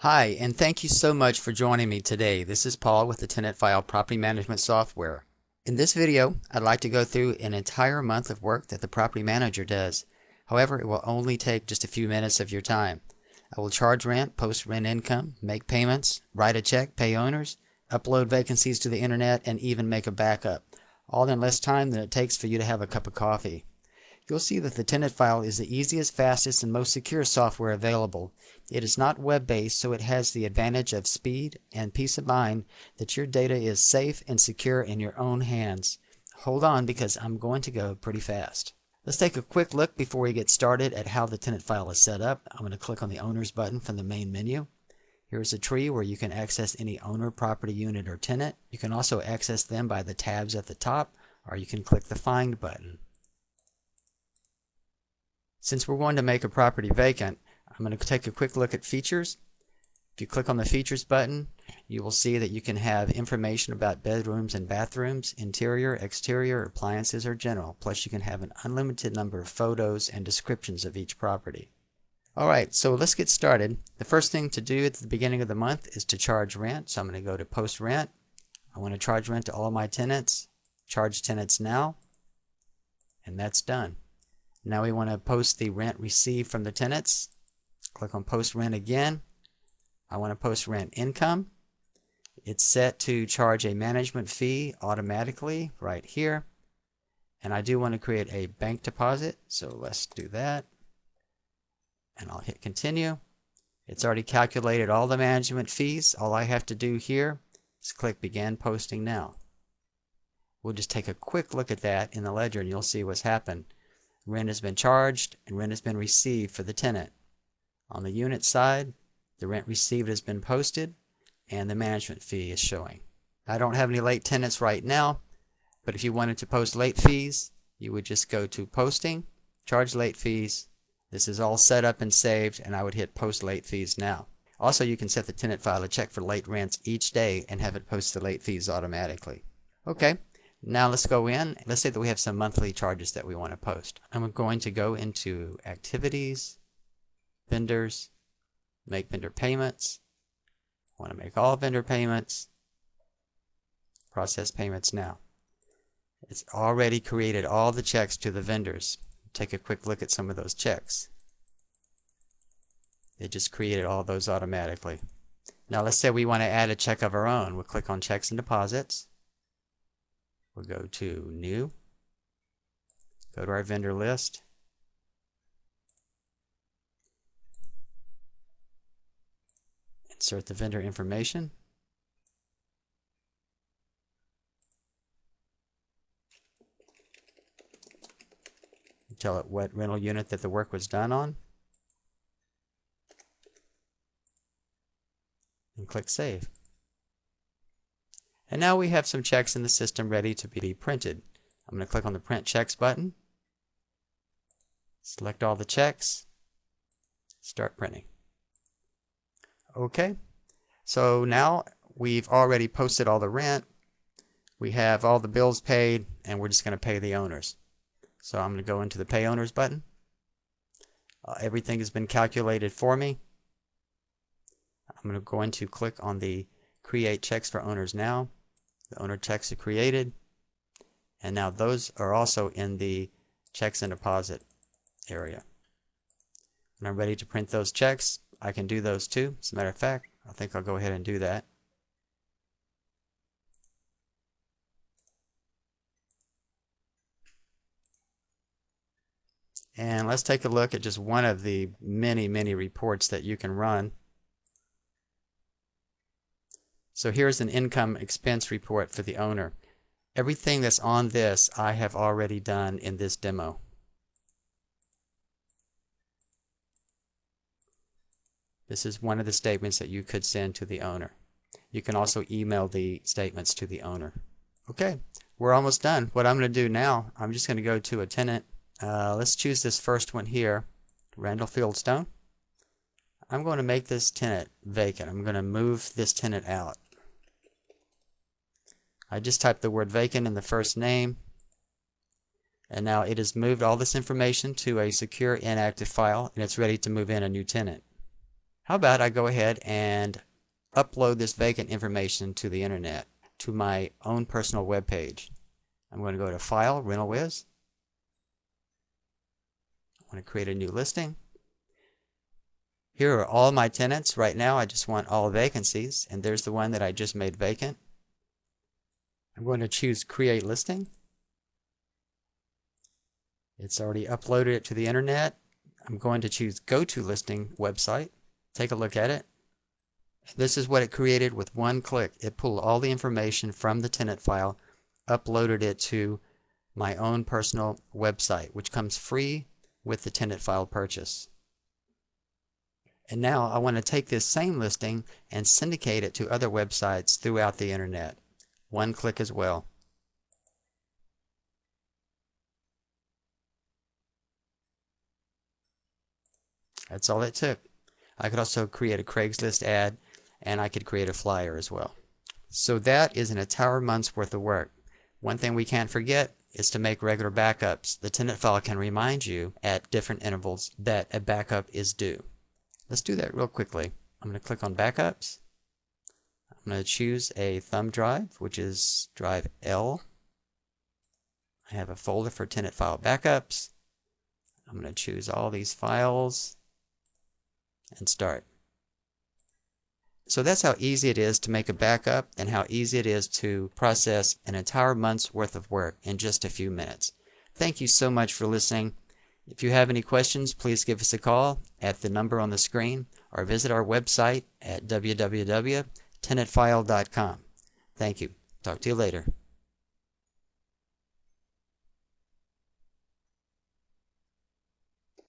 Hi, and thank you so much for joining me today. This is Paul with the Tenant File Property Management Software. In this video, I'd like to go through an entire month of work that the property manager does. However, it will only take just a few minutes of your time. I will charge rent, post rent income, make payments, write a check, pay owners, upload vacancies to the internet, and even make a backup, all in less time than it takes for you to have a cup of coffee. You'll see that the Tenant File is the easiest, fastest, and most secure software available. It is not web-based, so it has the advantage of speed and peace of mind that your data is safe and secure in your own hands. Hold on, because I'm going to go pretty fast. Let's take a quick look before we get started at how the Tenant File is set up. I'm going to click on the Owners button from the main menu. Here's a tree where you can access any owner, property unit, or tenant. You can also access them by the tabs at the top, or you can click the Find button. Since we're going to make a property vacant, I'm going to take a quick look at features. If you click on the Features button, you will see that you can have information about bedrooms and bathrooms, interior, exterior, appliances, or general. Plus you can have an unlimited number of photos and descriptions of each property. Alright, so let's get started. The first thing to do at the beginning of the month is to charge rent. So I'm going to go to Post Rent. I want to charge rent to all my tenants. Charge tenants now. And that's done. Now we want to post the rent received from the tenants. Click on Post Rent again. I want to post rent income. It's set to charge a management fee automatically right here. And I do want to create a bank deposit, so let's do that. And I'll hit continue. It's already calculated all the management fees. All I have to do here is click Begin Posting Now. We'll just take a quick look at that in the ledger and you'll see what's happened. Rent has been charged and rent has been received for the tenant. On the unit side, the rent received has been posted and the management fee is showing. I don't have any late tenants right now, but if you wanted to post late fees, you would just go to Posting, Charge Late Fees. This is all set up and saved, and I would hit Post Late Fees Now. Also, you can set the Tenant File to check for late rents each day and have it post the late fees automatically. Okay. Now let's go in. Let's say that we have some monthly charges that we want to post. I'm going to go into Activities, Vendors, Make Vendor Payments. I want to make all vendor payments. Process payments now. It's already created all the checks to the vendors. Take a quick look at some of those checks. It just created all those automatically. Now let's say we want to add a check of our own. We'll click on Checks and Deposits. We'll go to New, go to our vendor list, insert the vendor information, tell it what rental unit that the work was done on, and click Save. And now we have some checks in the system ready to be printed. I'm going to click on the Print Checks button, select all the checks, start printing. Okay, so now we've already posted all the rent, we have all the bills paid, and we're just going to pay the owners. So I'm going to go into the Pay Owners button. Everything has been calculated for me. I'm going to click on the Create Checks for Owners Now. The owner checks are created, and now those are also in the Checks and Deposit area. When I'm ready to print those checks, I can do those too. As a matter of fact, I think I'll go ahead and do that. And let's take a look at just one of the many reports that you can run. So here's an income expense report for the owner. Everything that's on this I have already done in this demo. This is one of the statements that you could send to the owner. You can also email the statements to the owner. Okay, we're almost done. What I'm going to do now, I'm just going to go to a tenant. Let's choose this first one here, Randall Fieldstone. I'm going to make this tenant vacant. I'm going to move this tenant out. I just typed the word vacant in the first name, and now it has moved all this information to a secure inactive file, and it's ready to move in a new tenant. How about I go ahead and upload this vacant information to the internet, to my own personal web page. I'm going to go to File, Rental Wiz. I want to create a new listing. Here are all my tenants. Right now I just want all vacancies, and there's the one that I just made vacant. I'm going to choose Create Listing. It's already uploaded it to the internet. I'm going to choose Go to Listing website. Take a look at it. This is what it created with one click. It pulled all the information from the tenant file, uploaded it to my own personal website, which comes free with the tenant file purchase. And now I want to take this same listing and syndicate it to other websites throughout the internet. One click as well. That's all it took. I could also create a Craigslist ad, and I could create a flyer as well. So that is an entire month's worth of work. One thing we can't forget is to make regular backups. The tenant file can remind you at different intervals that a backup is due. Let's do that real quickly. I'm going to click on Backups. I'm going to choose a thumb drive, which is drive L. I have a folder for tenant file backups. I'm going to choose all these files and start. So that's how easy it is to make a backup and how easy it is to process an entire month's worth of work in just a few minutes. Thank you so much for listening. If you have any questions, please give us a call at the number on the screen or visit our website at www.tenantfile.com. Thank you. Talk to you later.